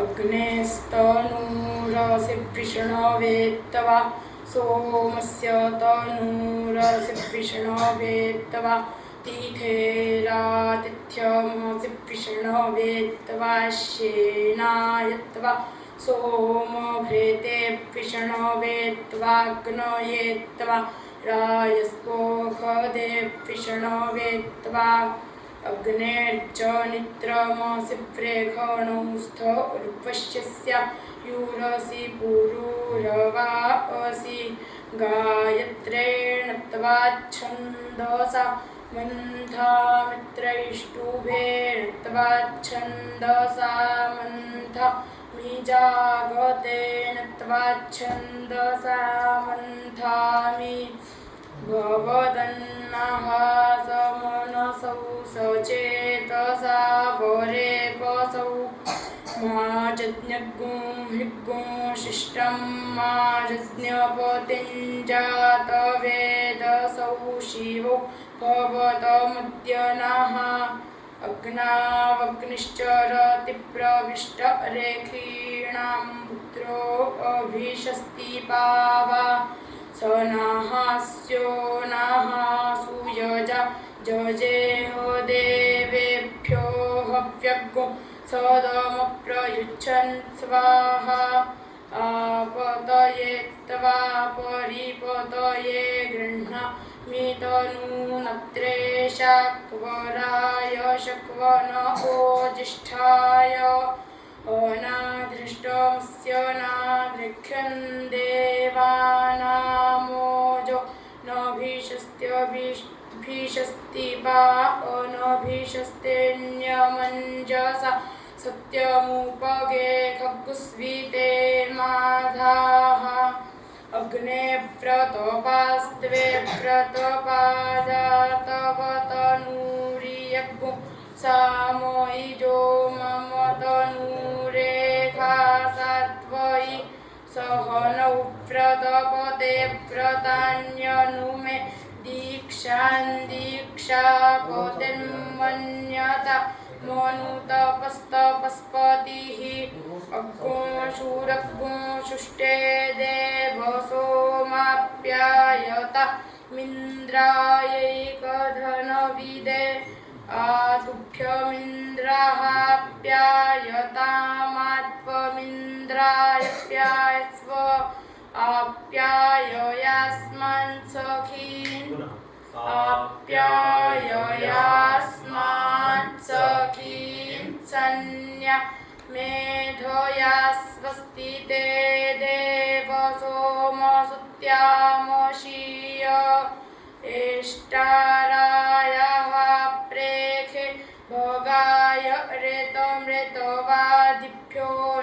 अग्नेस्तनूरसि विष्णवेत्तवा सोमस्य तनूरसि विष्णवेत्तवा तीथेरातिथ्यमसि विष्णवेत्तवा श्येनायत्वा सोमभृते विष्णवेत्त्वाग्नयेत्त्वा रायस्पोखदे विष्णवेत्त्वा अग्नेर्च नित्रमसि प्रेखणौस्थ उर्वश्यस्य यूरसि पुरुरवासि गायत्रेण त्वा छन्दसा मन्थामित्रैष्टुभेन त्वा छन्दसा मन्था जागतेन त्वा छन्दसा मन्थामि भवदन्नः समनसौ सचेतसा वरेपसौ माजज्ञगुं हिग्गुं शिष्टं माजज्ञपतिञ्जातवेदसौ शिवो भवतमुद्यनः अग्नावग्निश्चरति प्रविष्टरेखीणां पुत्रो अभिषस्ति पावा स नः स्यो नः सुयजा जजेहो देवेभ्यो हव्यग्गो सदमप्रयुच्छन् स्वाहा आपतये त्वा परिपतये गृह्णामितनूनत्रे शक्वराय शक्वन ओजिष्ठाय अनाधृष्टमस्य नादृख्यन् देवानामोजो नभीषस्ति वा अनभीषस्तेऽन्यमञ्जसा सत्यमुपगे खगुस्विते माधाः अग्ने प्रतपास्त्वे प्रतपाजातवतनूरियग्गुं सामोइजो मम तनूरेखा सात्वयि सहनौ प्रतपते प्रतान्यनुमे दीक्षां दीक्षापतिर्मन्यता मनुतपस्तपस्पतिः अग्गुंशुरग्गुंशुष्टे देवसोमाप्यायता मिन्द्रायैकधनविदे आतुभ्यमिन्द्राहाप्यायतामात्वमिन्द्रायप्यायस्व आप्याययास्मान् सखीन् आप्याययास्मान् सखीन् सन्न्या मेधया स्वस्ति ते देव सोमसुत्यामशीय एष्टारायः प्रेखे भोगाय रेतमृतवादिभ्यो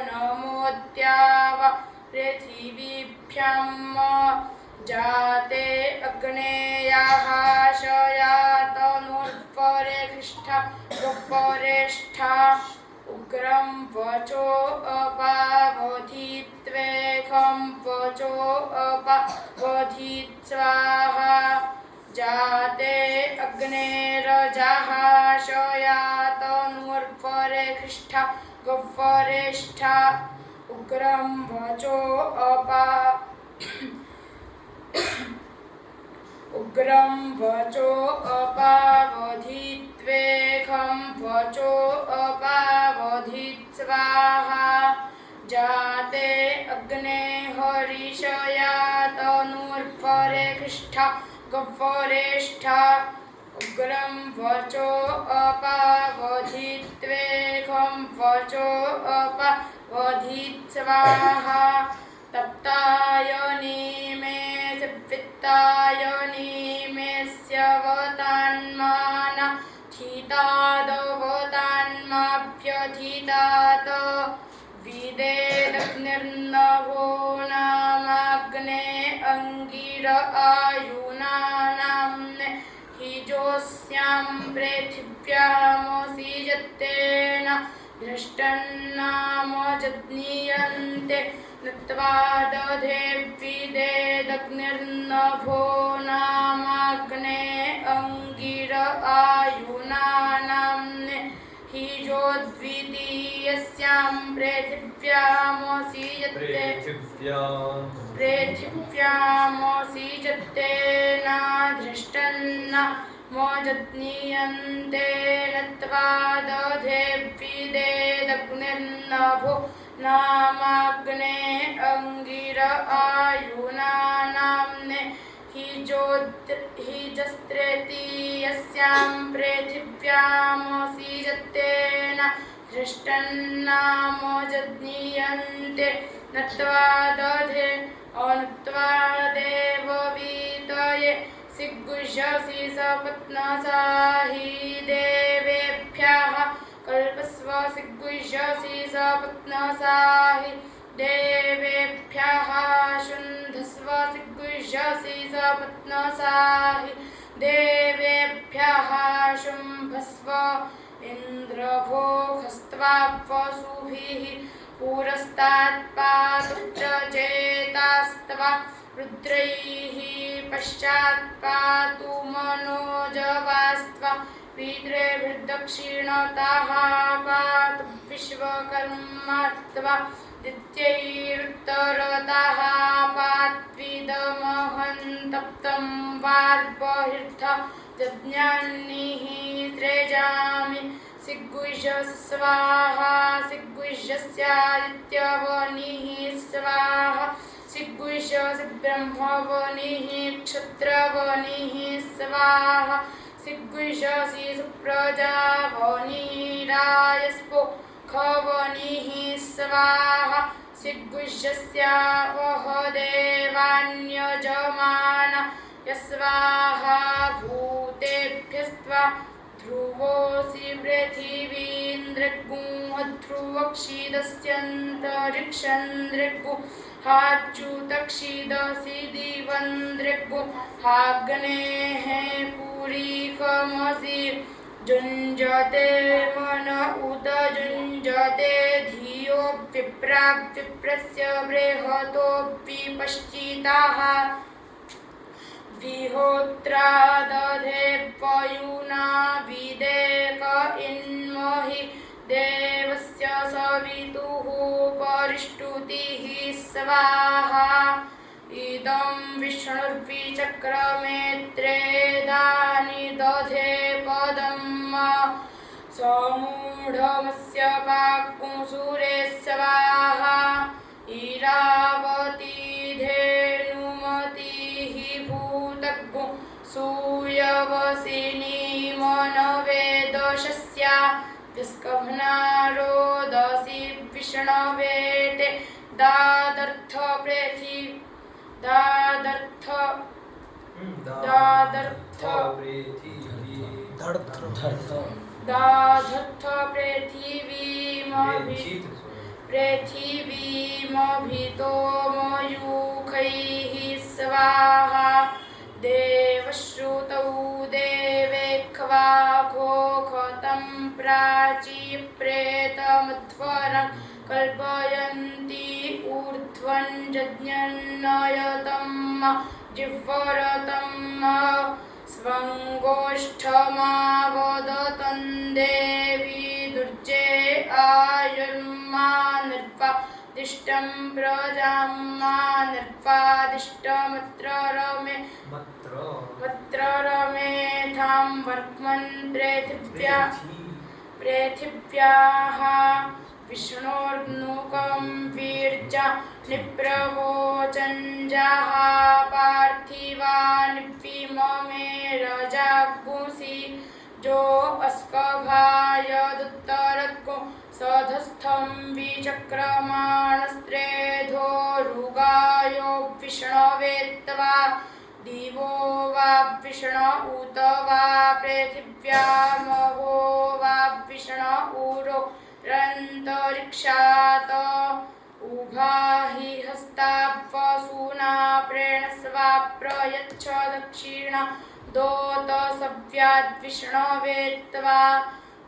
नमोद्यावा पृथिवीभ्याम् जाते अग्नेयाः शयातनुर्परेष्ठा गोपरेष्ठा उग्रं वचो अपावधित्वेखं वचो अपावधित् स्वाहा जाते अग्नेरजाः शयातनुर्परेष्ठा गोपरेष्ठा उग्रं वचो उग्रं वचो अपावधित्वेखं वचो अपावधित् स्वाहा जाते अग्ने हरिषयातनुर्परेष्ठा गोपरेष्ठा उग्रं वचो अपावधित्वेखं वचो अपावधित् स्वाहा तप्तायनी मे वित्तायनी मेऽस्यवतान्माना थितादवतान्माभ्यथितात विदेदग्निर्नभो नामाग्ने अंगिर आयुना नाम्ने हिजोस्यां पृथिव्यामसिजत्तेन धृष्टन्नामजज्ञीयन्ते नत्वा दधेऽभिदेदग्निर्नभो नामाग्ने अंगिर आयुना नाम्ने हि जो द्वितीयस्यां पृथिव्यामोऽसीजत्ते न धृष्टन्न मोजत्नीयन्ते नत्वा दधेऽव्यदेदग्निर्नभो नामाग्ने अंगिर आयुनानाम्ने हि जस्त्रेतीयस्यां पृथिव्यामोऽसीजत्ते न धृष्टन्नामोजज्ञीयन्ते नत्वा दधे अनत्वा देववीतये सिग्गुह्यसि सपत्नसाहि देवेभ्यः कल्पस्व सिग्गुह्यसि सपत्नसाहि देवेभ्यः शुन्धस्व सिग्गुह्यसि सपत्नसाहि देवेभ्यः शुम्भस्व इन्द्रभोखस्त्वापशुभिः पुरस्तात्पातुश्चेतास्त्वा रुद्रैः पश्चात्पातु मनोजवास्त्वा पितृभिर्दक्षिणतः पातु विश्वकर्मात्वा दित्यैरुत्तरतः पात्विदमहन्तप्तं वार्बहिर्थ यज्ञान्निः त्रेजामि सिग्गुह्यस्य स्वाहा सिग्गुह्यस्यादित्यवनिः स्वाहा सिग्गुह्यस्य ब्रह्मवनिः क्षत्रवनिः स्वाहा सिग्गुह्यसि सुप्रजावनिरायस्पो खवनिः स्वाहा सिग्गुह्यस्या वह देवान्यजमान यस्वाहा भूतेभ्यस्त्वा ध्रुवोऽसि पृथिवीन्द्रिग्गुध्रुवक्षिदस्यन्तरिक्षन्द्रिग्गु हाच्युतक्षिदसि दिवन्द्रिग्गु हाग्नेः पुरीकमसि जुञ्जते मन उत जुञ्जते धियो विप्राग्विप्रस्य बृहतोऽपि पश्चिताः विहोत्रा दधे पयुना विदेक इन्महि देवस्य सवितुः परिष्टुतिः स्वाहा इदं विष्णुर्विचक्रमे त्रेधानि दधे पदं समूढमस्य पाकुंसुरे स्वाहा इरावती धेनुमतिः भूतग्गु सूयवसिनी मनवेदशस्या विस्कभनारोदसी विष्णवेते दादर्थ पृथिवीमभितो मयूखैः स्वाहा देवश्रुतौ देवेख्वा घोखतं प्राचीप्रेतमध्वरं कल्पयन्ति ऊर्ध्वं यज्ञन्नयतं जिह्वरतं स्वङ्गोष्ठमावदतं देवी दुर्जे आयुर्मा निर्वा दिष्टं प्रजां मा निर्वादिष्टमत्र रमेथां वर्क्मन् पृथिव्याः विष्णोर्नुकं वीर्जा निप्रवोचञ्जाः पार्थिवा निप्पिममे रजागुंसि जो अस्कभायदुत्तरक्कु सधस्थं विचक्रमाणस्त्रेधोरुगायो विष्णवेत्त्वा दिवो वा विष्ण उत वा पृथिव्यामहो वा विष्ण उरो रन्तरिक्षात् उभाहि हस्तावसूना प्रेणस्वा प्रयच्छ दक्षिण दोत सव्याद्विष्णवेत्त्वा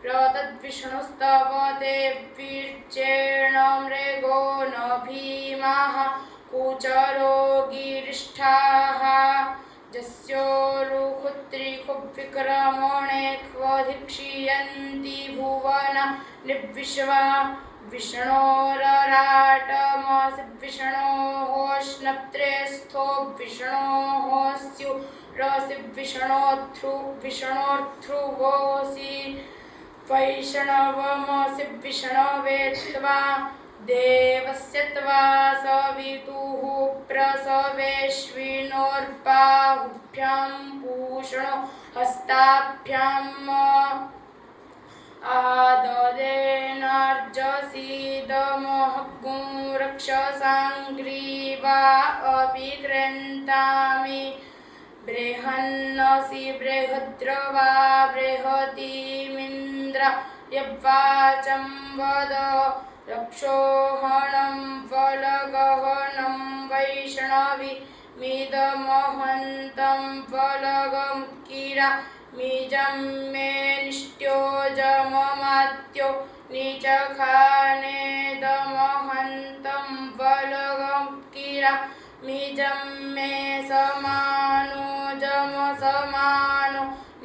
प्रतद्विष्णुस्तव देवीर्चेण मृगो न भीमाः कुचरो गिरिष्ठाः जस्योरुहुत्रिखुब्विक विक्रमणे क्वधिक्षीयन्ति भुवन निविश्वा विष्णोरराटमसि विष्णोः विष्णोः स्यु रसि विष्णोर्ध्रुवोऽसि वैष्णवमसि विष्णवे त्वा देवस्य त्वा सवितुः प्रसवेश्विनोर्बाहुभ्यां पूषणो हस्ताभ्याम् आददेनार्जसीदमहगुं रक्षसाङ्ग्रीवा अभिक्रन्तामि बृहन्नसि बृहद्रवा बृहतीमिन्द्र यवाचं वद रक्षोहणं फलगहनं वैष्णवी मिदमहन्तं फलगमुत्किरा मिजं मे निष्ट्योजममात्यो निचखानेदमहन्तं फलगमुत्किरा मिजं मे समानो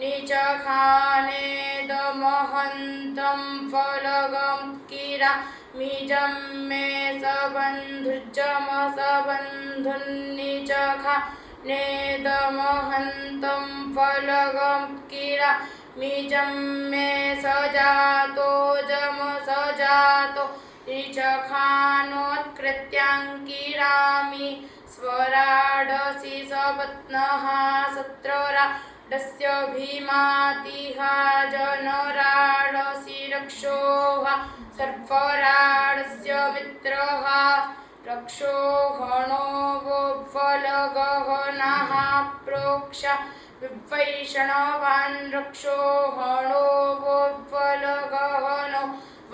निचखानेदमहन्तं फलगमुत्किरा मिजं मे सबन्धुर्जमसबन्धुन्निचखानेदमहन्तं फलगमुत्किरा मिजं मे सजातो निचखानोत्कृत्याङ्किरामि स्वराडसि सपत्नः सत्रराडस्य भीमातिहा जनराडसि रक्षोः सर्वराडस्य मित्रः रक्षोहणो वो फलगहनः प्रोक्ष विवैष्णवान् रक्षोहणो वो फलगहनो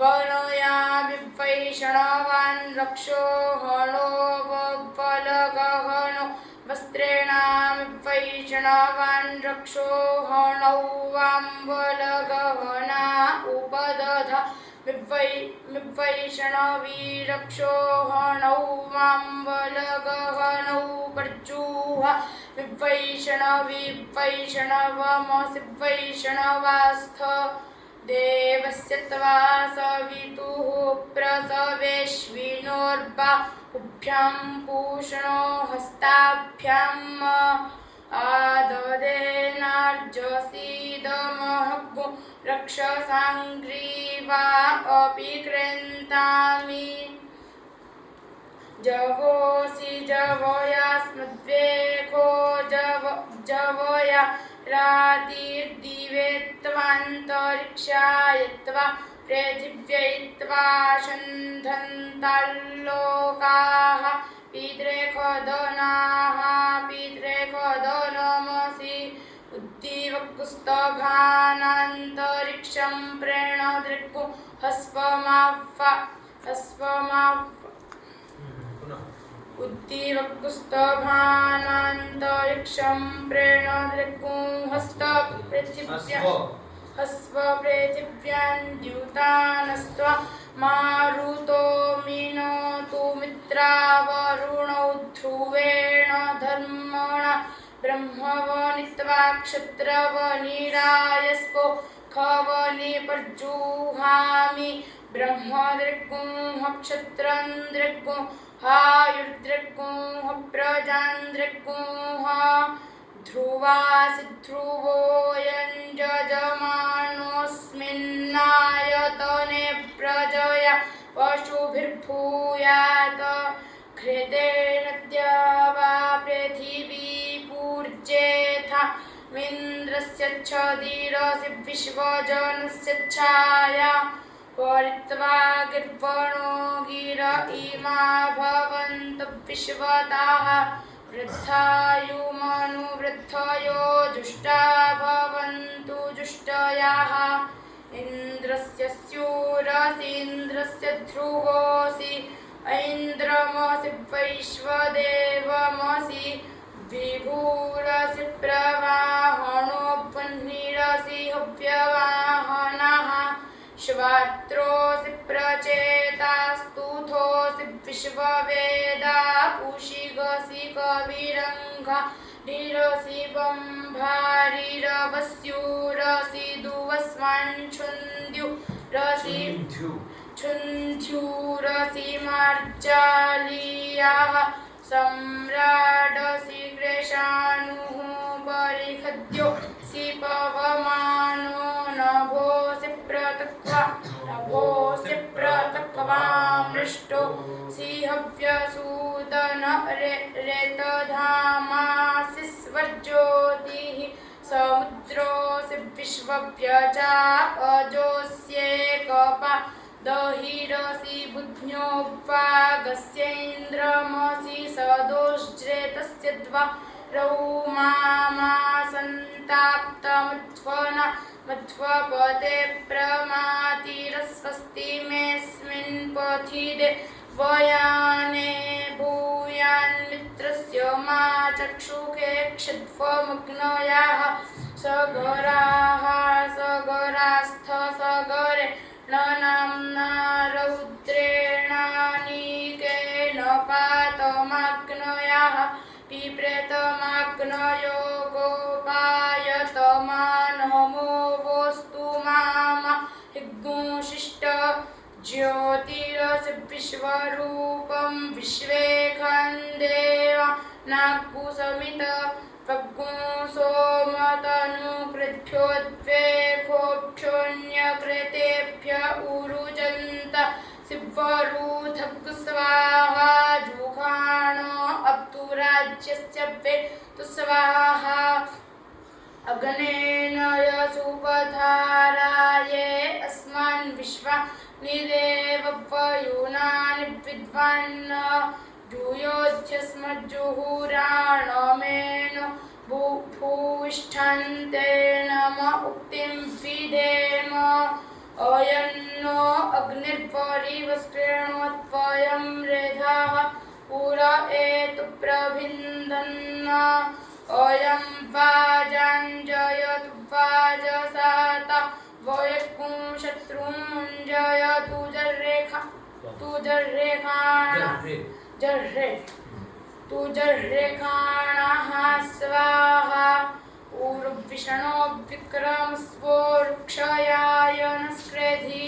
वनया विवैष्णवान् रक्षोहणो वो फलगहनो वस्त्रेणां विवैष्णवान् रक्षोहणौ वाम्बलगहना उपदधा विवैष्णवी रक्षोहणौ वाम्बलगहनौ पर्जुः विवैष्णवी वैष्णवमसि वैष्णवास्थ देवस्य त्वा सवितुः प्रसवेश्विनोर्बाहुभ्यां पूषणो हस्ताभ्याम् आददेनार्जसीदमहगुं रक्षसाङ्ग्रीवा अभिक्रन्तामि जवोऽसि जवयास्मद्वेखो जवया रातिर्दिवे त्वान्तरिक्षाय त्वा पृथिव्यै त्वा षण्ढन्ताल्लोकाः पितृखदनाः पितृखदनमसि उद्दीवगुस्तभानान्तरिक्षं प्रेणदृक्गु उद्दीवगुस्तभानान्तरिक्षं प्रेणदृक्गु हस्वपृथिव्यां द्यूतानस्त्वा मारुतो मिनोतु मित्रावरुणौ ध्रुवेण धर्मणा ब्रह्मवनित्वा क्षत्रवनिरायस्को खवनि पर्जुहामि ब्रह्मदृग्गुं क्षत्रं हायुर्दृग्गुं प्रजान्द्रग्गुं ध्रुवासि ध्रुवो यञ्जमानोऽस्मिन्नायतने प्रजया पशुभिर्भूयात् घृतेन द्यावा पृथिवी पूर्जेथा मिन्द्रस्य क्षदिरसि विश्वजनस्य छाया परित्वा गिर्वणो गिर इमा भवन्तु विश्वताः वृद्धायुमनुवृद्धयो जुष्टा भवन्तु जुष्टयाः इन्द्रस्य स्यूरसीन्द्रस्य ध्रुवोऽसि ऐन्द्रमसि वैश्वदेवमसि विभूरसि प्रवाहणो पुण्यरसि हव्यवाहनः श्वात्रोऽसि प्रचेतास्तुथोऽसि विश्ववेदा कुशिगसि कविरङ्घा धीरसि बम्भारिरवस्युरसि दुवस्वाञ्छुन्द्युरसि छुन्ध्युरसि मार्जालीयाः सम्राडसि क्लेशानुः परिखद्योऽसि पवमानो नभोऽसि प्रतक्वा मृष्टो सिंहव्यसूदन रेतधामासि स्वर्ज्योतिः समुद्रोऽसि विश्वव्यजा अजोऽस्येकपा दहिरसि बुध्न्योपवागस्यैन्द्रमसि सदोज्रेतस्य द्वारौमामा सन्ताप्तमुत्फना मध्वपदे प्रमातिरस्वस्ति मेऽस्मिन् पथिदे वयाने भूयान्मित्रस्य मा चक्षुषे क्षिद्वमग्नयाः सगराः सगरास्थ सगरे न नाम्ना रौद्रेणानीकेन पातमाग्नयाः पिप्रेतमाग्नयो गोपायतमानमो वोस्तु मामा हिग्गुंशिष्ट ज्योतिरसि विश्वरूपं विश्वे खन्देव नाग्गुसमित सोमतनुकृद्भ्योद्वेगोक्षोण्यकृतेभ्य उरुजन्त शिवरूथग् स्वाहा जुघाण अप्तुराज्यस्य वेतु स्वाहा अग्नेन यशुपधाराये अस्मान् विश्वा निदेवपयूनानि विद्वान् जूयोध्यस्मज्जुहुराणमेन भूष्ठन्तेन म उक्तिं विधेम अयन्नो अग्निर्परिवस्कृणोत्वयं रेधाः पुर एतु प्रभिन्दन् अयं वाजाञ्जयतु वाजसाता वयकुं शत्रुं मुञ्जयतु जर्रेखाणाः स्वाहा ऊर्विषणो विक्रमस्वोरुक्षयाय नस्क्रेधि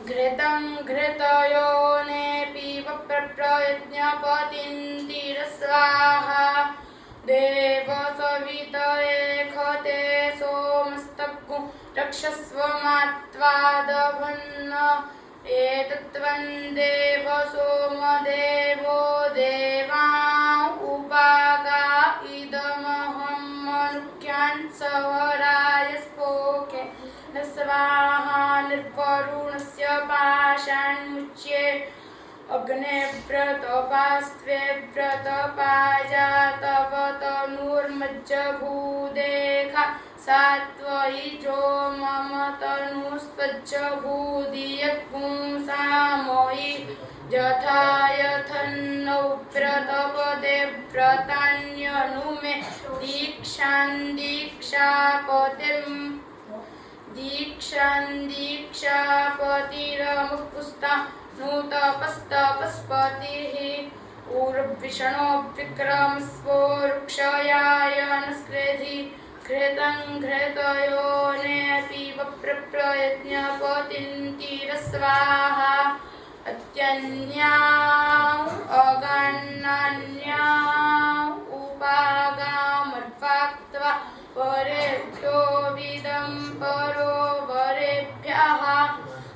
घृतं घृतयोने पीव प्रयज्ञपतिन्तिरस्वाहा देव सवितये खते सोमस्तग्गु रक्षस्व मात्वादभन्न एतत्त्वन्देव सोमदेवो देवा उपागा इदमहं मनुष्यान् सवराय स्पोके न स्वाहा निर्वरुणस्य पाशान्मुच्ये अग्ने व्रतपास्त्वे व्रतपाजातव तनुर्मज्जभूदेखा सात्वयि जो मम तनुस्त्वज्जभूदियपुंसामयि यथा यथन्नौ व्रतपदे व्रतान्यनुमे दीक्षापतिरमुपुस्ता नूतपस्तपस्पतिः ऊर्विषणो विक्रमस्वोरुक्षयाय नस्क्रेधि घृतं घृतयोने पीव प्रयज्ञपतिन्तिरस्वाहा अत्यन्यां अगान्नान्यां उपागामर्वाक्त्वा वरेभ्यो विदं परो वरेभ्यः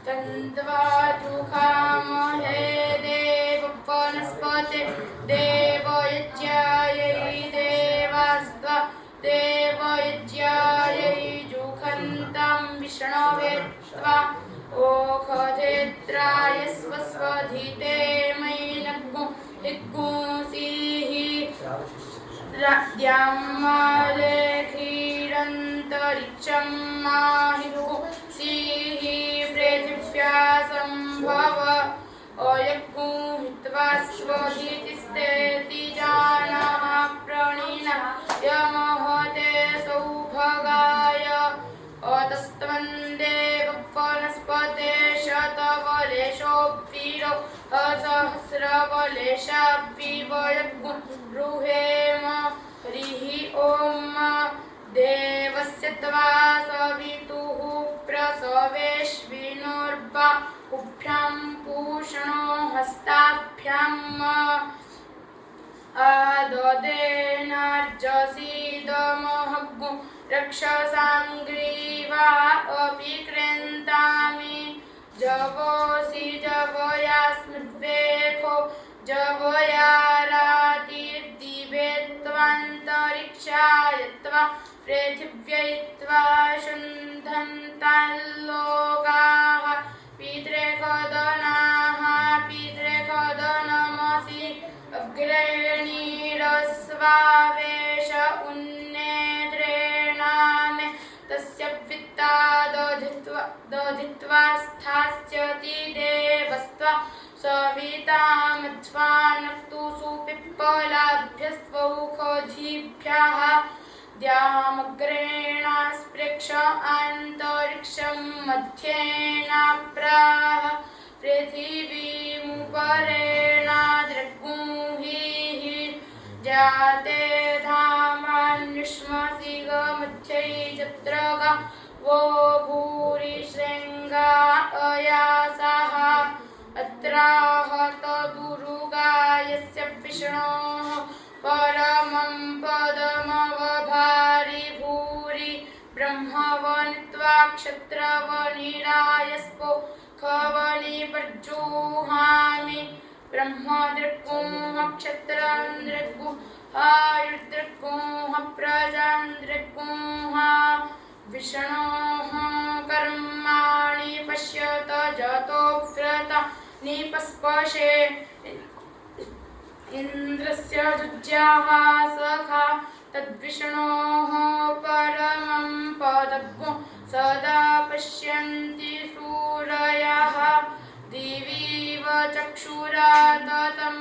तन्द्वा जुहामहे देववनस्पते देवयज्ञायै देवास्त्वा देवयज्ञायै जुषन्तं विष्णवे त्वा ओखधेत्राय स्वस्वधिते मैनग्गु हिग्गुंसीः द्यामलेखीरन्तरिक्षं माहिरुः सीः पृथिव्या सम्भव अयग्गुं हित्वा स्वधितिस्तेति जानाः प्रणीना यमहते सौभगाय अतस्त्वन्देव वनस्पते शतवलेशोऽपीरो असहस्रवलेशाभिवयग्गुं रुहेम हरिः ॐ देवस्य त्वा सवितुः प्रसवेश्विनोर्बाहुभ्यां पूषणो हस्ताभ्याम् आददेनार्जसीदमहग्गुं रक्षसाङ्ग्रीवा अपि कृन्तामि जवोऽसि जवयास्मद्वेखो जवयारातिर्दिवे त्वान्तरिक्षाय त्वा पृथिव्यै त्वा शुन्धन्ताल्लोकाः पितृखदनाः पितृखदनमसि अग्रणीरस्वावेश उन्नेत्रेणामे तस्य वित्ता दधित्वा स्थास्यति देवस्त्वा सवितामध्वा नक्तु सुपिप्पलाभ्यस्वौषधीभ्यः द्यामग्रेणास्पृक्ष अन्तरिक्षं मध्येनाप्राह पृथिवीमुपरेणाद्रगुंहिः जाते धामान्युष्मसिगमध्ये जत्रगा वो भूरि शृङ्गा अयासाः अत्राहत दुरुगायस्य विष्णोः परमं पदमवभारि भूरि ब्रह्मवनित्वा क्षत्रवनिरायस्पो खवनिपर्जुहामि ब्रह्मदृक्गुंह क्षत्रन्दृग्गुहायुर्दृग्गुंह प्रजान्दृग्गुंह विष्णोः कर्माणि पश्यत जतो व्रता निपस्पशे इन्द्रस्य जुज्याः सखा तद्विष्णोः परमं पदग्गुं सदा पश्यन्ति सूरयः दिवीव चक्षुरादतं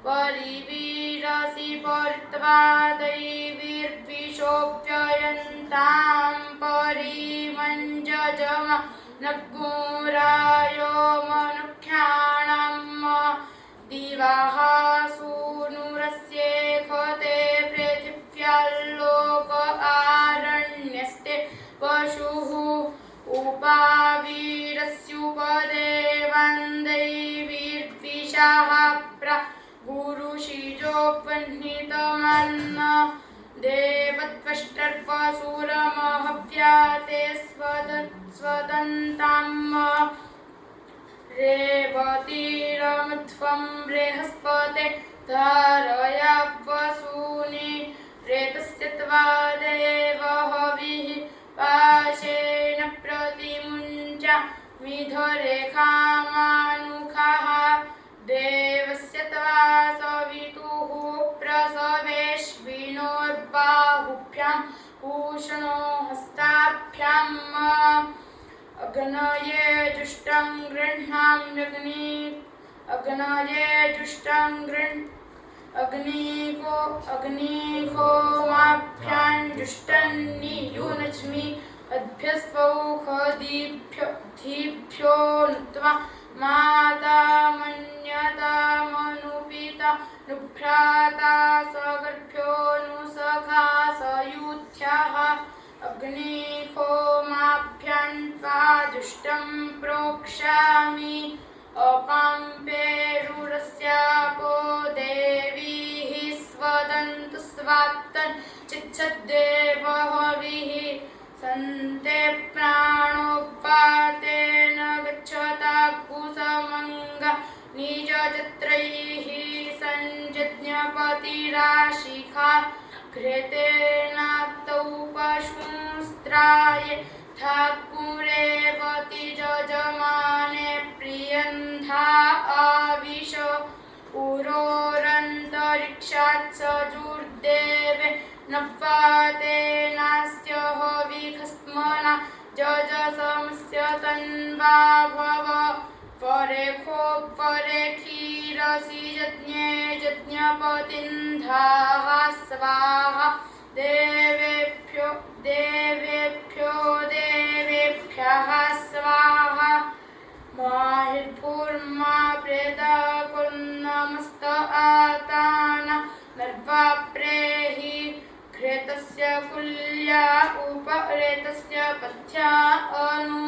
परिवीरसि परित्वा दैवीर्विशोऽप्ययन्तां परिमञ्जजम नग्गुरायो मनुष्याणाम् दिवाः सूनुरस्येखते पृथिव्याल्लोक आरण्यस्ते पशुः उपावीरस्युपदेवन्दैवीर्विषाः गुरुषिजोपह्नितमन्न देवत्वष्टर्पसुरमहव्याते स्वदन्ताम् रेवतीरमध्वं बृहस्पते धारया वसूनि रेतस्य त्वा देव हविः पाशेन प्रतिमुञ्चा मिधरेखामानुखाः देवस्य त्वा सवितुः प्रसवेश्विनोर्बाहुभ्यां पूषणो हस्ताभ्याम् अग्नये जुष्टं गृह्णाम्यग्नि अग्नये जुष्टं अग्निहोमाभ्यां जुष्टन्नियुनच्मि अभ्यस्पौषधीभ्यो नुत्वा माता मन्यतामनुपिता नुभ्राता सगर्भ्यो नु सखा सयूथ्यः अग्निहोमाभ्यां त्वा जुष्टं प्रोक्ष्यामि अपाम्पेरुरस्यापो देवीः स्वदन्तु स्वात्तन् चिच्छद्देव हविः सन्ते प्राणोपातेन गच्छता कुसमङ्गा निजजत्रैः संजज्ञपतिराशिखा घृतेनाक्तौ पशुंस्त्राय ठाकुरेवति जजमाने प्रियन्धा आविश उरोरन्तरिक्षात् सजुर्देवे नवातेनास्य हविखस्मना जजसमस्य तन्वा भव परे क्षीरसि यज्ञे यज्ञपतिन्धाः स्वाहा देवेभ्यः स्वाहा माहिर्भूर्मा प्रेदा कुर्नमस्त आताना नर्वा प्रेहि रेतस्य पथ्या अनु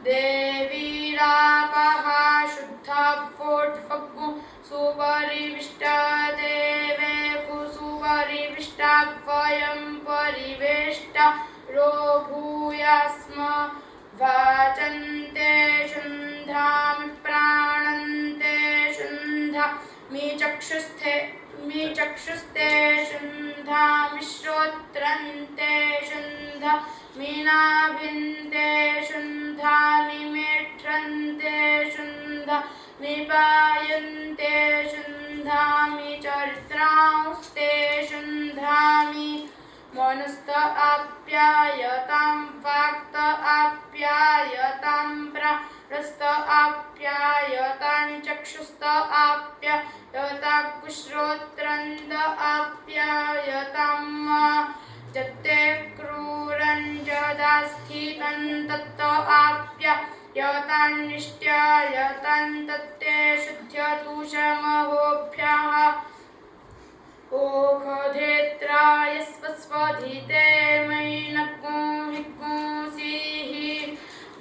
देवीरापः शुद्धा फोट्फग्गु सुपरिविष्टा देवे कुसुपरिविष्टा वयं परिवेष्टा रो भूयास्म वाचन्ते शुन्धामि प्राणन्ते शुन्धा मी चक्षुस्ते शुन्धामि श्रोत्रन्ते शुन्धा मीनाभिन्ते शुन्धामि मेढ्रन्ते शुन्धा निपायन्ते शुन्धामि चरित्रांस्ते शुन्धामि मनस्त आप्यायतां वाक्त आप्यायतां प्राणस्त आप्यायतां चक्षुस्त आप्यायतां श्रोत्रन्त आप्यायतां जत्ते क्रूरञ्जदास्थितं तत्त आप्यायतां निष्ट्यायतां तत्ते शुद्ध्यतुषमहोभ्यः ओखधेत्राय स्वस्वधिते मैनकुंहिकुंसीः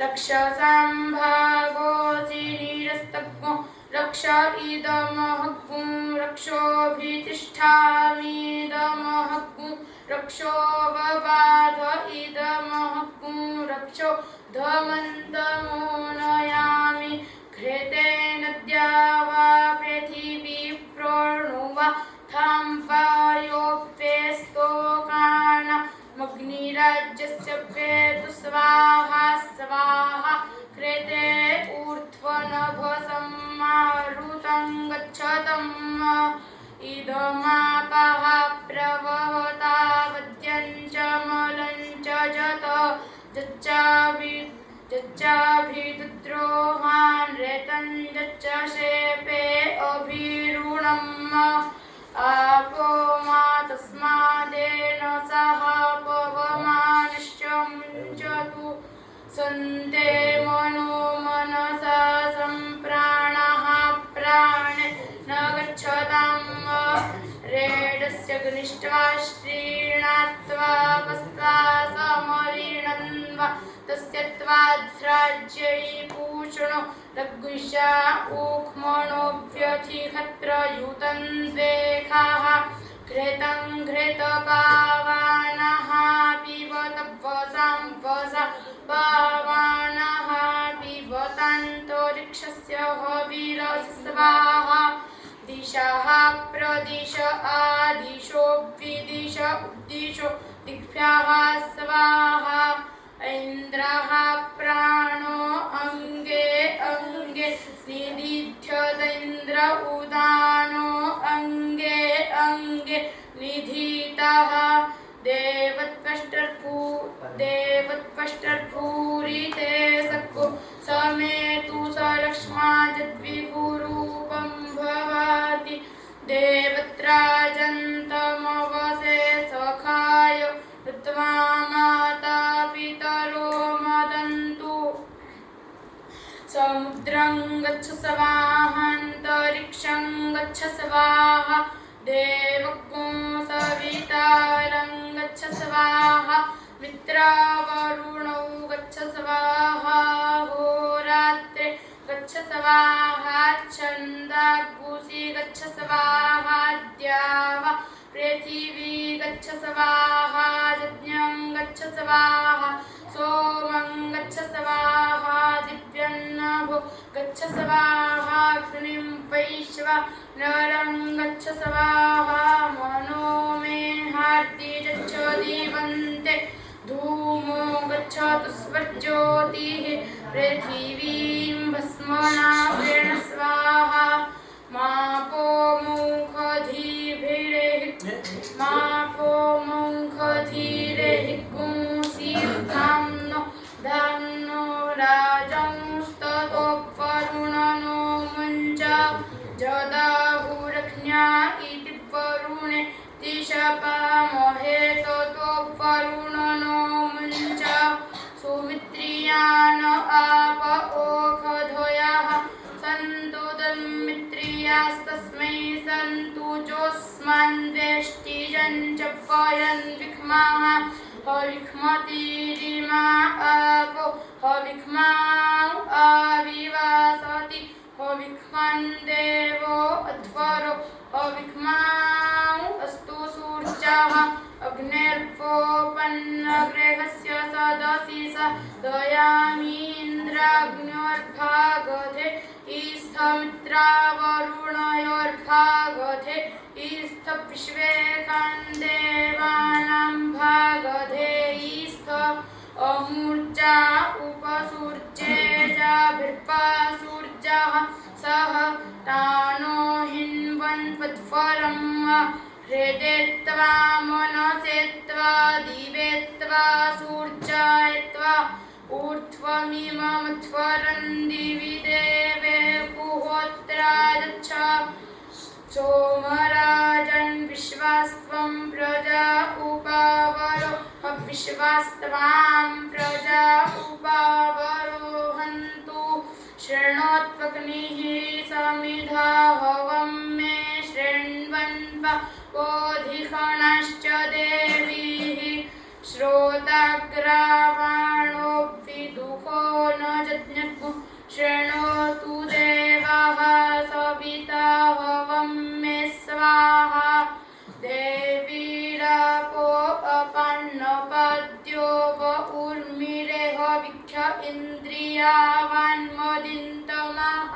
रक्षसाम्भागोऽसि नीरस्तग्गो रक्ष इदमहग्गुं रक्षोभितिष्ठामीदमहग्गुं रक्षो वबाध इदमहग्गुं रक्षो धमन्तमोनयामि घृते नद्या वा पृथिवी प्रणुवा थां वायोपेस्तोकान मग्निराज्यस्य भेतु स्वाहा स्वाहा कृते ऊर्ध्वनभसम्मारुतं गच्छतम् इदमापः प्रवहता वद्यं च मलं च जत जच्चाभिद्रोहान् रेतं जच्च शेपे अभिरुणम् आपो मा तस्मादेन सह पवमानश्च मुञ्चतु सन्ते मनो मनसा सम्प्राणः प्राणे न गच्छताम् रेडस्य घनिष्ठा श्रीणात्वा वस्त्वा समरीणन्वा तस्य त्वाद्राज्यै पूषणो रग्विषा ऊक्मणोऽभ्यथिहत्रयुतं द्वेखाः घृतं घृतपावानः पिबतवसां वसा पावानः पिबतान्तरिक्षस्य हविरस्वाहा दिशः प्रदिश आदिशो विदिश उद्दिशो दिग्भ्यः स्वाहा इन्द्रः प्राणो अङ्गे अङ्गे निदिध्यतेन्द्र उदानो अङ्गे अङ्गे निधीतः देवत्पष्टर्भूरिते सक्को समेतु स लक्ष्माजद्विगुरूपं भवति देवत्राजन्तमवसे सखाय ऋत्वा माता पितरो मदन्तु समुद्रं गच्छ स्वाहान्तरिक्षं गच्छ स्वाहा देवगुं सवितारं गच्छ स्वाहा मित्रावरुणौ गच्छ स्वाहा होरात्रे गच्छ स्वाहा छन्दागुंसि गच्छ स्वाहा द्यावा पृथिवी गच्छ स्वाहा यज्ञं गच्छ स्वाहा सोमं गच्छ स्वाहा दिव्यन्नभो गच्छ स्वाहा अग्निं वैश्वानरं गच्छ स्वाहा मनो मे हार्दि गच्छ दीवन्ते धूमो गच्छतु स्वर्ज्योतिः पृथिवीं भस्मनाभेन स्वाहा मापो मुखधीरेः गुंसीर्धाम्नो धाम्नो राजंस्ततो वरुणनो मुञ्च जदाहुरज्ञा इति वरुणे दिशपामहे ततो वरुणनो मुञ्च सुमित्रियान आप ओखधयः सन्तु तन्मित्रियास्तस्मै सन्तु जोऽस्मान् वेष्टिजं च वयन् विक्माः हविष्मतीरिमा आपो हविष्माउ अविवासति हविष्मन् देवो अध्वरो हविष्माउ अस्तु सूर्यः अग्निर्वोपन्नगृहस्य सदसि स दयामीन्द्राग्न्योर्भागधे ईस्थमित्रावरुणयोर्भागधे ईस्थ विश्वे देवानां भागधे ईस्थ अमूर्जा उपसूर्ये जाभिर्पासूर्यः सह तानो हिन्वन्पद्फलं हृदेत्वा मनसेत्वा दिवेत्वा सूर्यायत्वा ऊर्ध्वमिमध्वरन् दिवि देवे पुहोत्रादच्छ सोमराजन् विश्वास्त्वं प्रजा उपावरो विश्वास्त्वां प्रजा उपावरो हन्तु शृणोत्वग्निः समिधा हवं मे शृण्वन्पवोधिषणश्च देवीः श्रोताग्रावाणो विदुषो न जज्ञतु शृणोतु देवाः सविता हवं मे स्वाहा देवीरापो अपान्नपाद्यो व ऊर्मिरेह विख्य इन्द्रियावान्मदिन्तमाः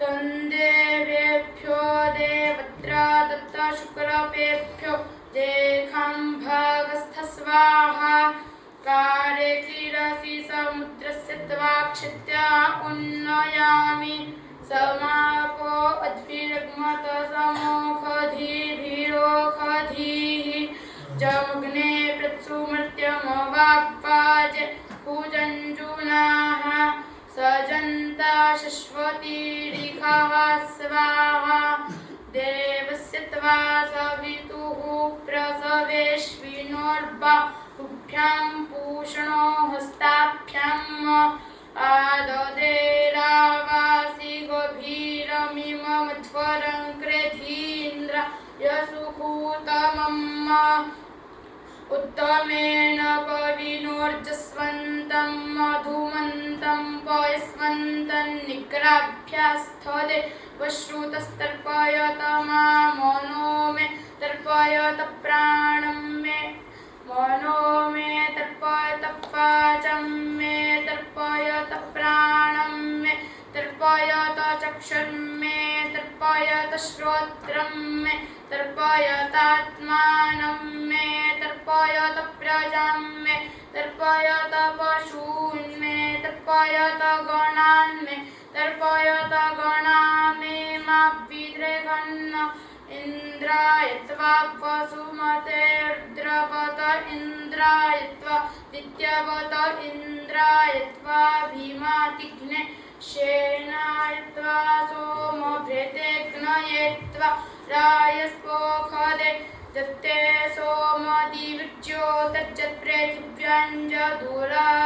तन्देवेभ्यो देवत्रा दत्त शुक्रपेभ्यो देखां भागस्थ स्वाहा कारे क्षीरसि समुद्रस्य त्वाक्षित्या उन्नयामि समापो अद्भिरग्मत समोखधीभिरोखधीः जमग्ने प्रत्सुमर्त्यमवाप्पाज पूजञ्जुनाः सजन्ता शश्वतीरिखः स्वाहा देवस्य त्वा सवितुः प्रसवेश्विनोर्बाहुभ्यां पूषणो हस्ताभ्याम् आददेरावासि गभीरमिमध्वरं कृधीन्द्र यसुभूतमम् उत्तमेन पविनोर्जस्वन्तं मधुमन्तं पयस्वन्तं निग्राभ्यास्थदे वश्रुतस्तर्पयत मामनो मे तर्पयत प्राणं मे मनो मे तर्पयत वाचं मे तर्पयत प्राणं मे तर्पयत चक्षुर्मे तर्पयत श्रोत्रं मे तर्पयतात्मानं मे तर्पयत प्रजां मे तर्पयत पशून् मे तर्पयत गणान् मे तर्पयत गणा मे मा विद्रेघन्न इंद्राय त्वा वसुमते रुद्रवत इंद्राय त्वा दित्यवत इंद्राय त्वा भीमातिघ्ने शेनाय त्वा सोमभृतेघ्नये त्वा रायस्पोखदे दत्ते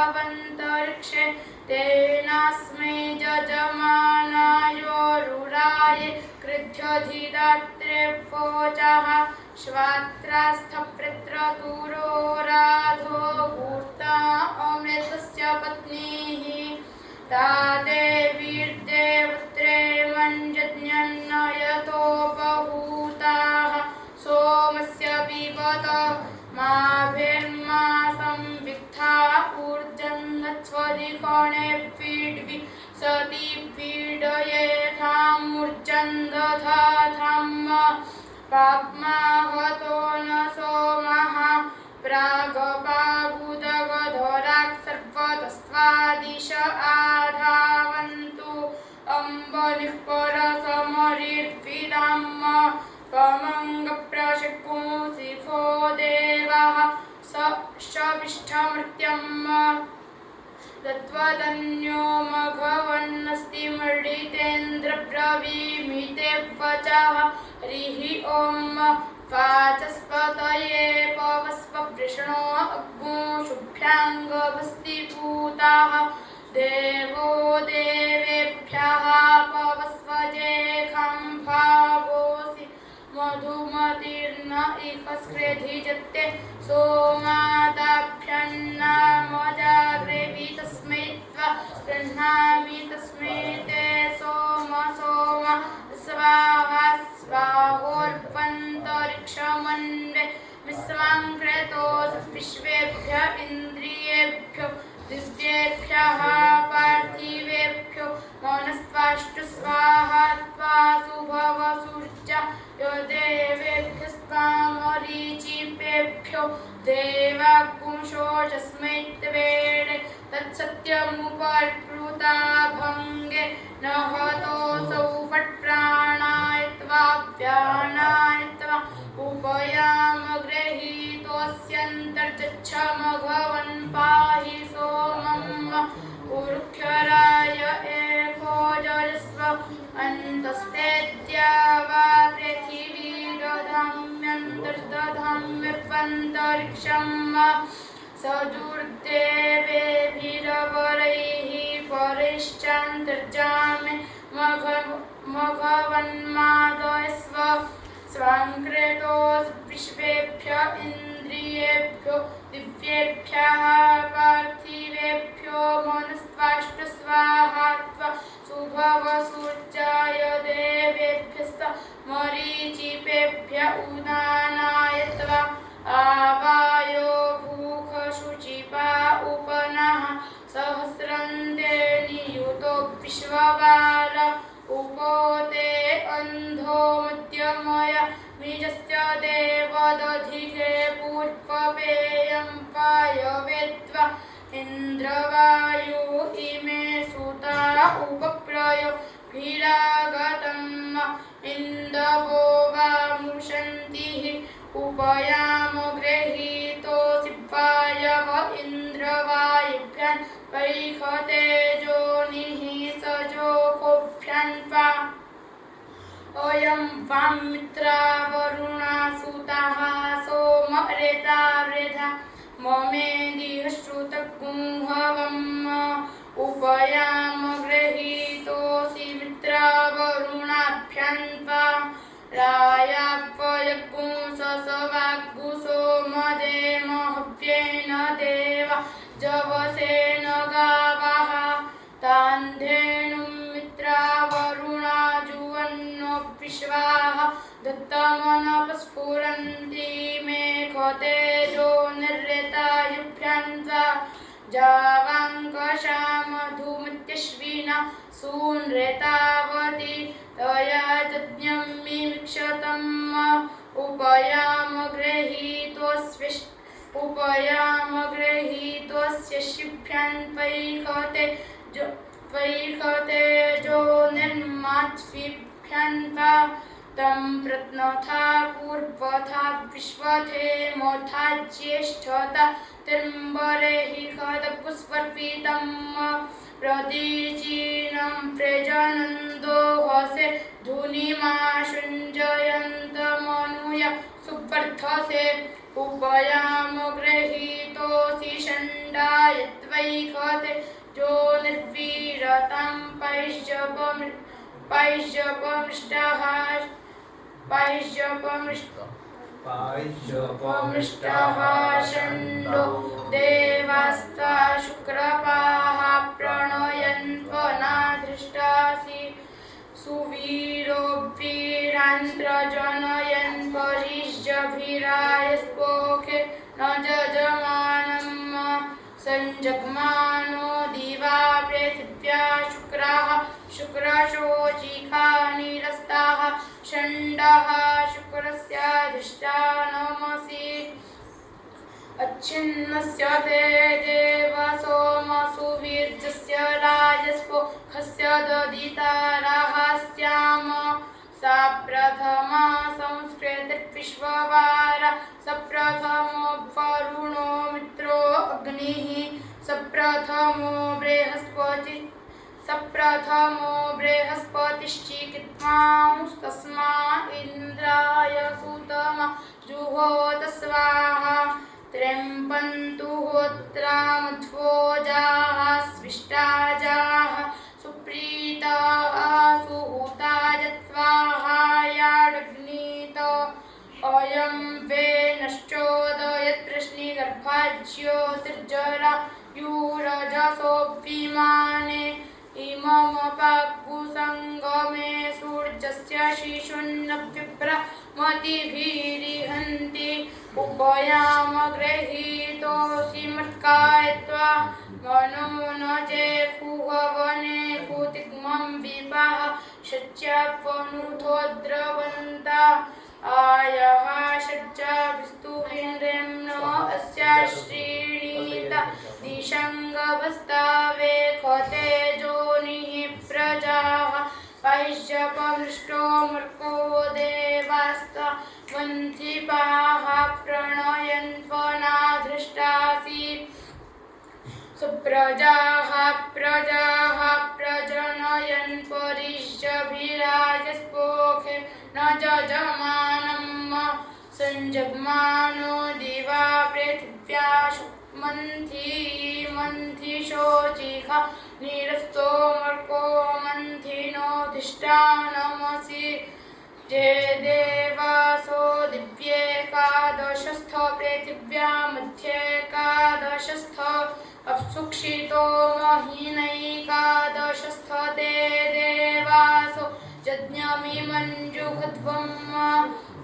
सोमदिविज्योतज्जत्पृथिव्याञ्जदुरावन्तरिक्षे तेनास्मै जजमानायोरुराये कृध्यधिदात्रे वोचः श्वात्रास्थप्रत्रतुरो राधो भूर्ता अमृतस्य पत्नीः ता देवीर्देवत्रे मञ्जन्यन्नयतोपहूताः सोमस्य पिबत माभिर्मासं विक्था ऊर्जन्नत्वदिकोणे पीड्वि सती पीडयेथामूर्जन्दधाथाम् पाप्माहतो न सोमः प्रागपागुदगधराक् सर्वतस्त्वादिश आधावन्तु अम्बनिः परसमरिर्विदाम् कमङ्गप्रशिपुंसि भो देवः शविष्ठमृत्यम् तत्त्वदन्यो मघवन्नस्ति मृडितेन्द्रब्रवीमिते वचः हरिः ॐ वाचस्पतये पवस्व वृषणो अग्नो शुभ्याङ्गभस्तिपूताः देवो देवेभ्यः पवस्वजेखं भावोऽसि मधुमतिर्न इह स्कृधिजत्ते सोमाता गृह्णामि तस्मै ते सोम स्वाहा स्वाहोर्पन्तरिक्षमन्वे विश्वाङ्कृतो विश्वेभ्य इन्द्रियेभ्यो दिव्येभ्यः पार्थिवेभ्यो मनस्त्वाष्टु स्वाहा त्वासुभवसुर्चा यो देवेभ्यस्त्वामरीचिपेभ्यो देवापुंसोऽस्मै त्वेणे तत्सत्यमुपकृता भङ्गे न हतोऽसौ फट्प्राणाय त्वाव्यानाय त्वा उपयाम गृहीतोऽस्यन्तर्जच्छमघवन् पाहि सोमम् उरुक्षराय एकोजस्व अन्तस्तेत्यावा पृथिवी दधाम्यन्तर्दधाम्यर्पन्तरिक्षम् सजुर्देवेभिरवरैः परैश्चान्तर्जामे मघवन्मादयस्व स्वाङ्कृतो विश्वेभ्य इन्द्रियेभ्यो दिव्येभ्यः पार्थिवेभ्यो मनस्त्वाष्टु स्वाहा त्वा सुभवसुर्जाय देवेभ्यस्त मरीचिपेभ्य उदानाय त्वा आवायो भूखशुचिपा उपनः सहस्रन्ते नियुतो विश्ववार उपोते अन्धो मध्यमय बीजस्य देवदधिके पूर्वपेयं पायवेत्वा इन्द्रवायु इमे सुता उपप्रयो भिरागतम् इन्दवो वा मुषन्तिः उपयाम गृहीतोऽसि वायव इन्द्रवायुभ्यान् वैखतेजोनिः सजोहोभ्यान् वा अयं वां मित्रावरुणा सुताः सोम रेता वृथा ममेदिह श्रुतगुंहवम् उपयाम गृहीतोऽसि मित्रावरुणाभ्यान् वा रायापयगुंससवाग्गुसोमदेमहव्येन देवा जवसेन गावः तान्धेनुं मित्रावरुणा जुवन्नो विश्वाः दत्तमनपस्फुरन्ति मेघतेजो निर्यतायुभ्यान् वा जावाङ्कषामधुमित्यश्विना सूनृतावती तया यज्ञं मिमिक्षतम् उपयाम गृहीतोऽस्य शिभ्यान् पैखते जो निर्मात्स्विभ्यान् वा तं प्रत्नथा पूर्वथा विश्वथे मोथा ज्येष्ठता तिर्म्बरेः खदपुष्पर्पितम् प्रदीचीनं प्रजनन्दो हसे धुनिमाशुञ्जयन्तमनुय सुवर्धसे उपयाम गृहीतोऽसि षण्डाय त्वैखते जो निर्वीरतां पाय्यपमृष्टः षण्डो देवास्ता शुक्रपाः प्रणयन्त्वनाधृष्टासि सुवीरोऽभिरान्त्रजनयन् परिजभिरायस्पोखे न जजमानम् संजग्मानो दिवा पृथिव्या शुक्राः शुक्रशोचिखा निरस्ताः षण्डः शुक्रस्याधिष्ठानमसि अच्छिन्नस्य ते देव सोमसुवीर्यस्य राजस्पो खस्य ददिताराः स्याम सा प्रथमा संस्कृतिर्विश्ववार सप्रथमो वरुणो मित्रो अग्निः सप्रथमो बृहस्पतिश्चिकित्वांस्तस्मा इन्द्राय सुतमा जुहोत स्वाहा त्र्यम्पन्तु होत्रामध्वोजाः स्विष्टाजाः सुप्रीता सुहूताय स्वाहायाडग्नीत अयं वे नश्चोदयत्रश्निगर्भाज्योतिर्जरा यूरजसो विमाने पाग्भुसङ्गमे सूर्यस्य शिशुन्नव्यभ्रमतिभिरिहन्ति उपयामगृहीतोऽसि मत्कायत्वा मनो न जेकुहवने कुतिग्मं विपाः शच्यापनुथोद्रवन्ता आयः शच्याभिस्तुभिन्द्रेम्नो अस्या श्रीणीत दिशङ्गभस्तावे खतेजोनिः प्रजाः पाहिष्यपमृष्टो मर्को देवास्तवन्थिपाः प्रणयन्त्वनाधृष्टासि सुप्रजाः प्रजाः प्रजनयन् परिष्यभिराजस्पोखे न जजमानं संजग्मानो दिवा पृथिव्याशु मन्थिशोचिख निरस्तो मर्को मन्थिनोऽधिष्ठानमसि जे देवासो दिव्येकादशस्थ पृथिव्या मध्येकादशस्थ अप्सुक्षितो महिनैकादशस्थ ते देवासो यज्ञमिमञ्जुघध्वम्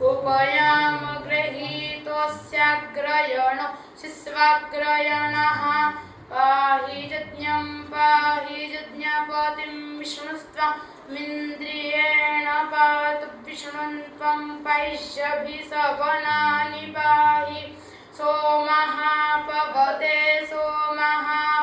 उपयामगृहीतोऽस्याग्रयण शिस्वाग्रयणः पाहि यज्ञपतिं विष्णुस्त्वमिन्द्रियेण पातु विष्णुन्त्वं पैष्यभिसवनानि पाहि सोमः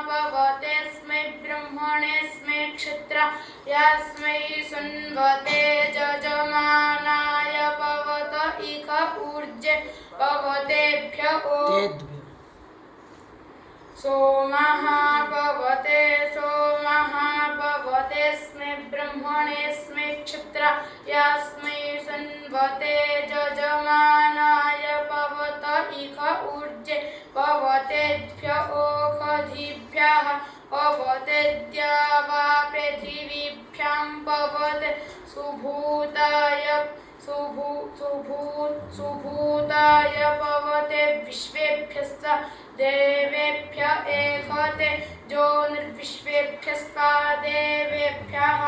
पवतेऽस्मै ब्रह्मणेऽस्मै क्षत्रायास्मै सुन्वते जजमानाय पवत इख ऊर्जे पवतेभ्य ओ सोमः पवतेऽस्मै ब्रह्मणेऽस्मै क्षत्रायास्मै सुन्वते जजमानाय पवत इख ऊर्जे पवतेभ्य ओषधीभ्यः पवतेद्यावा पृथिवीभ्यां पवते सुभूताय पवते विश्वेभ्यस्त देवेभ्य एषते ज्योनिर्विश्वेभ्यस्ता देवेभ्यः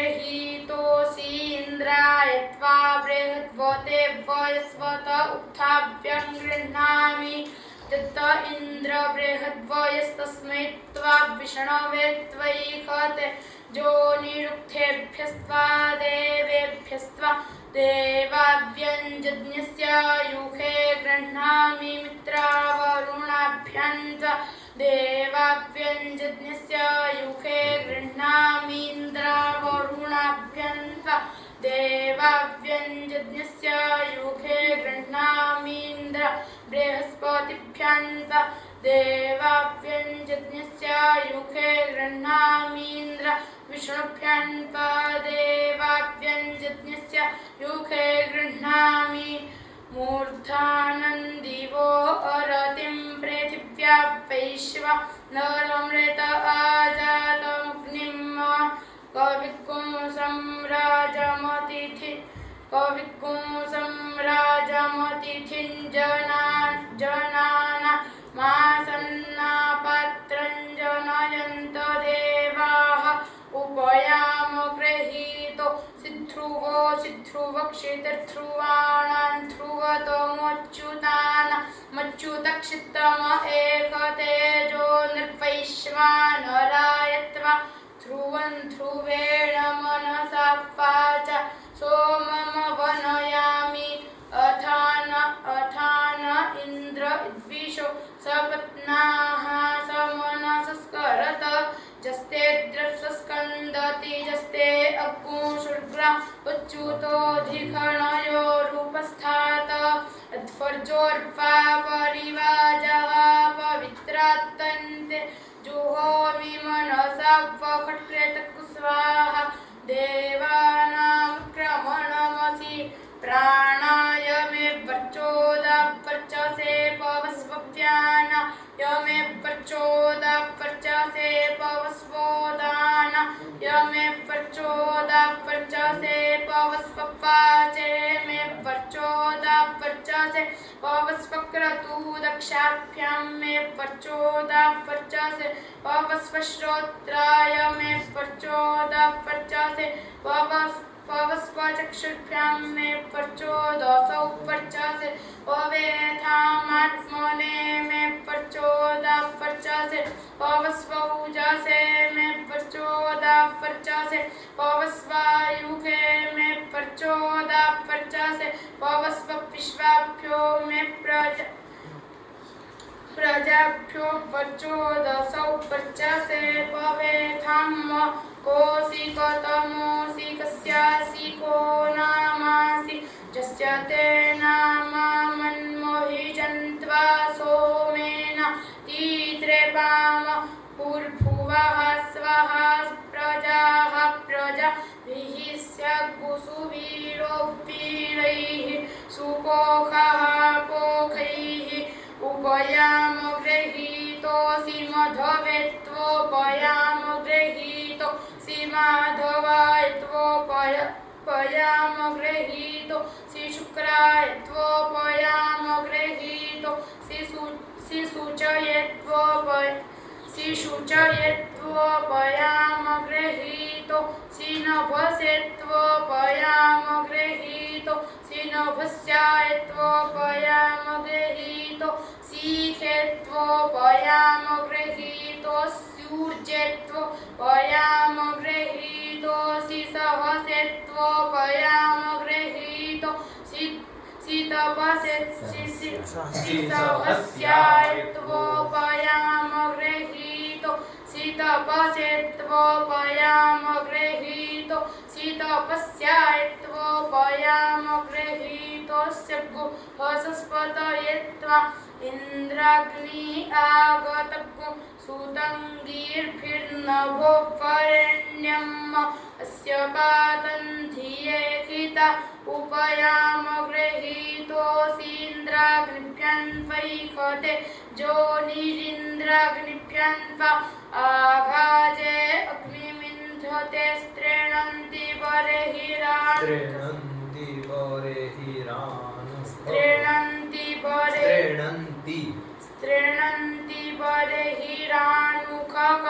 उपयामगृहीतोऽसि इन्द्राय त्वा बृहद्वते वयस्वत उत्थाप्यं गृह्णामि दत्त इन्द्र बृहद्वयस्तस्मै त्वा विष्णवे त्वैषते जोनिरुक्थेभ्यस्त्वा देवेभ्यस्त्वा देवाभ्यञ्जज्ञस्य युखे गृह्णामि मित्रावरुणाभ्यां त्वा देवाभ्यञ्जज्ञस्य युखे गृह्णामि इन्द्रावरुणाभ्यां त्वा देवाभ्यञ्जज्ञस्य युखे गृह्णामि इन्द्र बृहस्पतिभ्यां त्वा देवाभ्यञ्जज्ञस्य युखे गृह्णामि इन्द्र विष्णुभ्यां त्वा देवाभ्यञ्जज्ञस्य युखे गृह्णामि मूर्धानन्दिवो अरतिं पृथिव्या वैश्वा नरमृत आजातमग्निं कविकुंसं राजमतिथिं जनाना मासन्नापात्रं जनयन्त देवाः उपयामगृहीतो सिध्रुवक्षितिर्ध्रुवाणान् ध्रुवतोमच्युतक्षितम एकतेजो निर्वैश्वानराय त्वा ध्रुवं ध्रुवेण मनसा वाच सोममवनयामि अथान इन्द्र द्विषो सपत्नाः समनसस्करत जस्ते द्रप्सस्कन्दति जस्ते अग्मुषुर्ग्रा उच्युतोऽधिकणयो रूपस्थात अध्वर्जोर्वा परिवाजः पवित्रात्तन्ते जुहोमि मनसा वखट्रेतकुस्वाहा देवानामुत्क्रमणमसि प्राणाय मे वर्चोदा वर्चसे पवस्वव्यान यमे वर्चोदा वर्चसे पवस्वोदान यमे वर्चोदा वर्चसे पवस्ववाचे मे वर्चोदा वर्चसे पवस्वक्रतु दक्षाभ्यां मे वर्चोदा वर्चसे पवस्वश्रोत्राय मे वर्चोदा वर्चसे पवस्वचक्षुर्भ्यां मे वर्चोदसौ वर्चसे पवेथामात्मने मे वर्चोदा वर्चसे पवस्वौजसे मे वर्चोदा वर्चसे पवस्वायुगे मे वर्चोदा वर्चसे पवस्वविश्वाभ्यो मे प्रजाभ्यो वर्चोदसौ वर्चसे पवेथां कोऽसिकतमोऽसि कस्यासि को नामासि यस्य ते नामा मन्मोहिजन्त्वा सोमेन तीत्रेपाम भूर्भुवः स्वः प्रजाः प्रजाभिः स्यागुसुवीरोऽवीरैः सुपोखः पोखैः उपयामगृहीतोऽसि मधवेत्वोपयामगृहीतोऽसि माधवायत्वोपयामगृहीतोऽसि शुक्रायत्वोपयामगृहीतोऽसि शुचयत्वोपयामगृहीतोऽसि नभसेत्वोपयामगृहीतोऽसि नभस्यायत्वोपयामगृहीतोऽसि ऊर्जेत्वोपयामगृहीतोऽसि सहसेत्वोपयामगृहीतोऽसि तपस्यायत्वोपयामगृहीतोऽसि तपसेत्वोपयामगृहीतोऽसि तपस्यायत्वोपयामगृहीतोऽस्य गुहसस्पतयेत्वा इन्द्राग्नि आगतगु सुतङ्गीर्भिर्नभोपरेण्यम् अस्य पातन्धियेखिता उपयामगृहीतोऽसीन्द्राग्निभ्यन्वैखते जोनिरिन्द्राग्निभ्यन्वा आघाजे अग्निमिन्धते स्त्रेणन्ति बर्हिरानुखक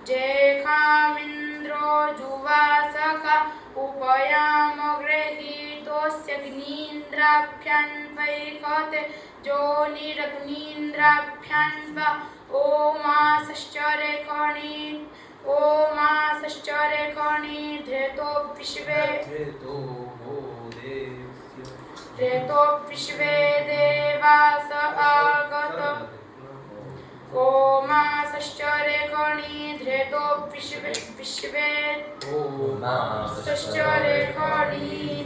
जेखामिन्द्रो जुवासक उपयामगृहीतोऽस्यग्नीन्द्राभ्यन्वैखते जोनिरग्नीन्द्राभ्यन्वा ओमासश्चरेखणी धृतो विश्वे देवास आगत ओमासश्चरेखणी धृतो विश्वे ओमासश्चरेखणी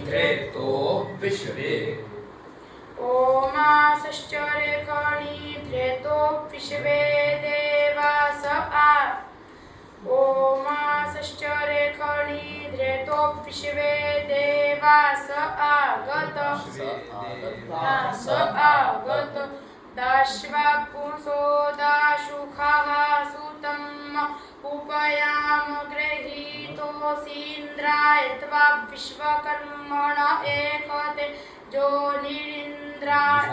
धृतो विश्वे ओमासश्चरेखणी धृतो विश्वे देवास ओमासश्चरेखणी धृतो विश्वे देवास आगत दाश्वापुंसो दाशुखः सुतम् उपयामगृहीतोऽसीन्द्रायत्वा विश्वकर्मण एकते जोनिरिन्द्राय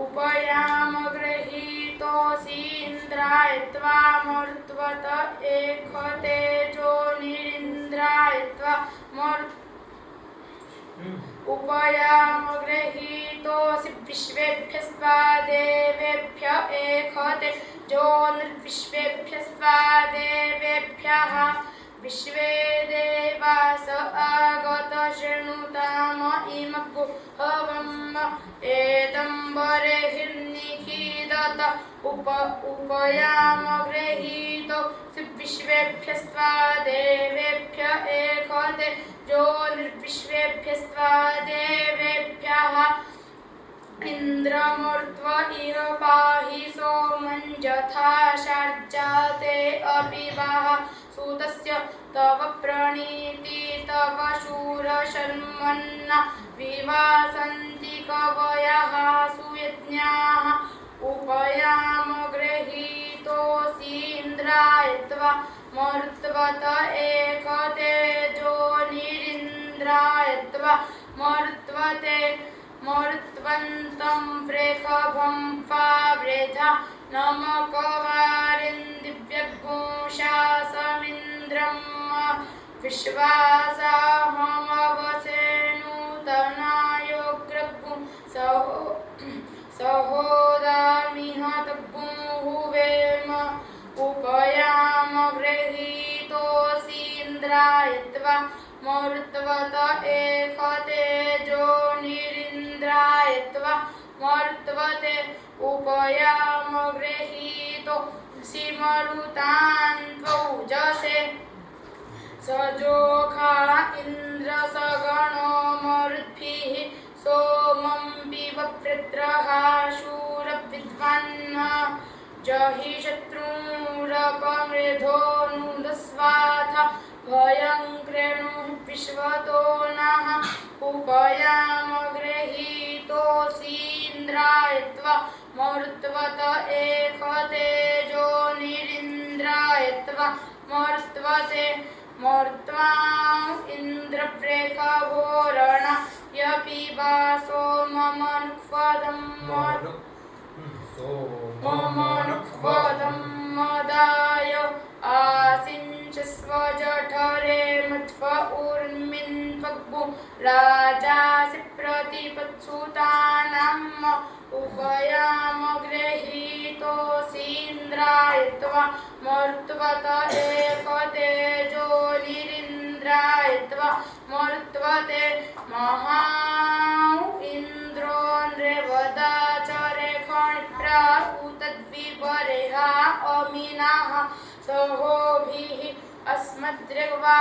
उपयामगृहीतोऽसीन्द्रायत्वा मर्त्वत एकते जोनिरिन्द्रायत्वा उपयामगृहीतोऽसि विश्वेभ्यस्त्वा देवेभ्य एकते जोनिर्विश्वेभ्यस्त्वा देवेभ्यः विश्वे देवास आगत शृणुताम इमगुहवम् एदम्बरेहिर्निखीदत उपयामगृहीतो विश्वेभ्यस्त्वा देवेभ्य एकते जोनिर्विश्वेभ्यस्त्वा देवेभ्यः इन्द्रमूर्ध्व इह पाहि सोमञ्जथा शार्जाते अपिवाह सुतस्य तव प्रणीति तव शूरशर्मन्ना विवासन्ति कवयः सुयज्ञाः उपयामगृहीतोऽसीन्द्रायत्वा मर्त्वत एकते जोनिरिन्द्रायत्वा मर्त्वते मरुत्वन्तं प्रेखभं पाव्रेधा नमकवारिन्दिव्यगुंशासमिन्द्रं विश्वासाहमवसेनुतनायोग्रगुं सहोदामिह तगुहुवेम उपयाम गृहीतोऽसीन्द्रायत्वा मरुत्वत एकतेजो निरिन्द्रायत्वा मरुत्वते उपयाम गृहीतो सिमरुतान्त्वौजसे सजोखा इन्द्र सगणो मरुद्भिः सोमं पिबवृत्रः शूरविद्वान् जहि शत्रूरपमृधो नुदस्वाथ भयङ्कृणुः विश्वतो नः उपयाम गृहीतोऽसीन्द्रायत्वा मरुत्वत एकतेजो निरिन्द्रायत्वा मरुत्वते मरुत्वा इन्द्रप्रेखभोरण यपिबा सोममनुक्वदं मदाय आसिञ्चस्वजठरे मध्व ऊर्मिन्वग्भु राजासि प्रतिपत्सुतानाम् उपयाम गृहीतोऽसीन्द्रायत्वा मरुत्वत एकतेजो निरिन्द्रायत्वा मरुत्वते महा इन्द्रो नृवदाचरे खणिप्रा उतद्विपरेहा अमीनाः सहोभिः अस्मद्ऋग्वा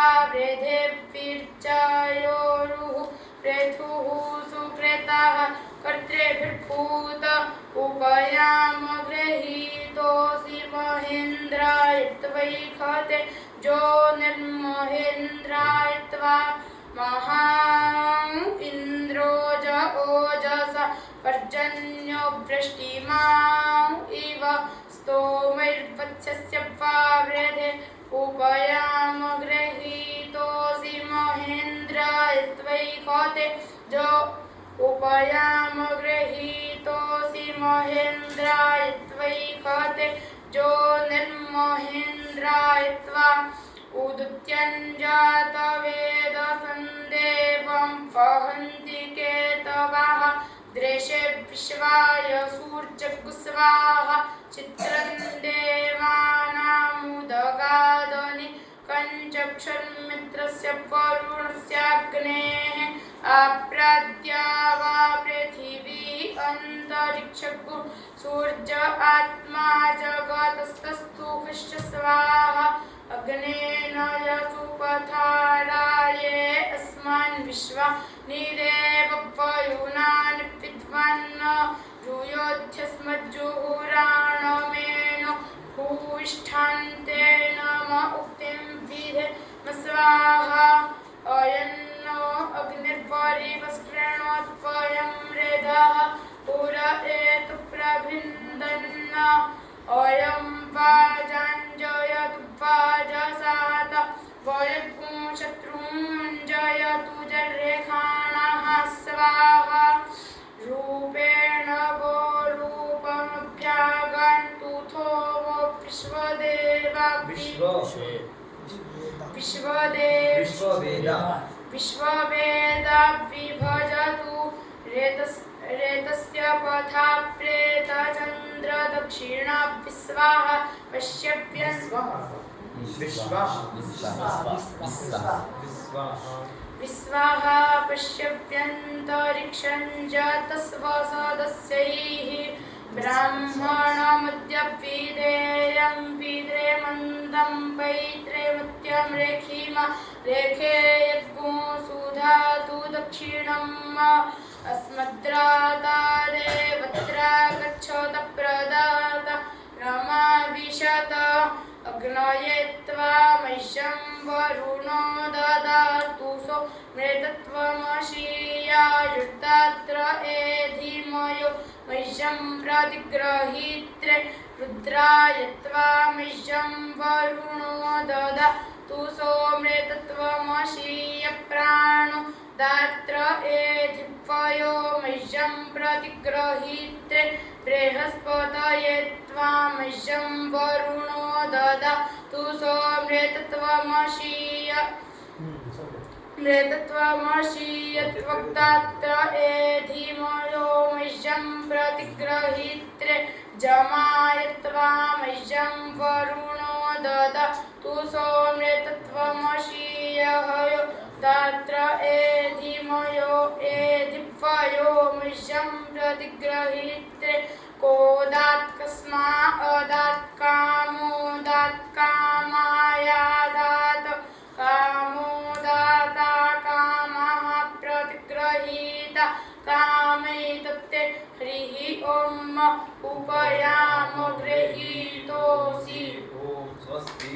वृद्धेभिर्चयोरुः प्रेथुः सुकृताः कर्तृभिर्भूत उपयाम गृहीतोऽसि महेन्द्रायत्वैखते जो निर्महेन्द्रायत्वा महा इन्द्रोज ओजस पर्जन्यो वृष्टिमा इव स्तोमैर्वत्सस्य वावृधे उपयाम गृहीतोऽसि महेन्द्रायत्वैखते जो उपयाम गृहीतोऽसि महेन्द्रायत्वैखते जो निर्महेन्द्रायत्वा उदुत्यञ्जातवेदसन्देवं वहन्ति केतवः दृशे विश्वाय सूर्यगुस्वाहा चित्रं देवानामुदगादनि कञ्चक्षन्मित्रस्य वरुणस्याग्नेः आप्राद्या वा पृथिवी अन्तरिक्षगु सूर्य आत्मा जगतस्तस्तु ह्यश्च स्वाहा अग्नेन यसुपथाराये अस्मान् विश्वा निदेव वयुनानि विद्वान् यूयोध्यस्मज्जुहुराणमेन भूविष्ठान्तेन म उक्तिं विधे स्वाहा अयन्नो अग्निर्परिवस्कृणोत्पयं मृधः पुर एतु प्रभिन्दन्न अयं वाजाञ्जयतु वाजसात वयगुं शत्रूञ्जयतु जरेखाणः स्वाहा रूपेण वो रूपमभ्यागन्तुथो वो विश्ववेदा विभजतु रेतस्य पथा प्रेतचन्द्रदक्षिणा विश्वाहा विश्वाहा पश्यव्यन्तरिक्षं जातस्वसदस्यैः ब्राह्मणमद्यविधेयं विद्रे मन्दं पैत्रेमत्यं रेखीमा रेखे यद्गुं सुधातु दक्षिणम् अस्मद्रातादेवत्रा गच्छत प्रदात रमा विशत अग्नये त्वा मह्यं वरुणो ददातु सो मृतत्वमशीयायुक्तात्र एधिमयो मह्यं प्रतिग्रहीत्रे रुद्राय त्वा मह्यं वरुणो ददा तु सोऽमृतत्वमसि यप्राणो दात्र एधिपयो मह्यं प्रतिगृहीत्रे बृहस्पतये त्वामह्यं वरुणो ददातु सोऽमृतत्वमसि मृतत्वमसि यद्वक्तात्र एधिमयो मह्यं प्रतिगृहीत्रे जमायत्वा मह्यं वरुणो ददातु सोऽमृतत्वमसि यहयो तत्र एधिमयो एधिपयो मह्यं प्रतिगृहीत्रे कोदात् कस्मा अदात् कामो दात् कामायादात् कामो दाता कामः प्रतिगृहीता कामैतत्ते हरिः ॐ उपयामो गृहीतोऽसि। ओम स्वस्ति।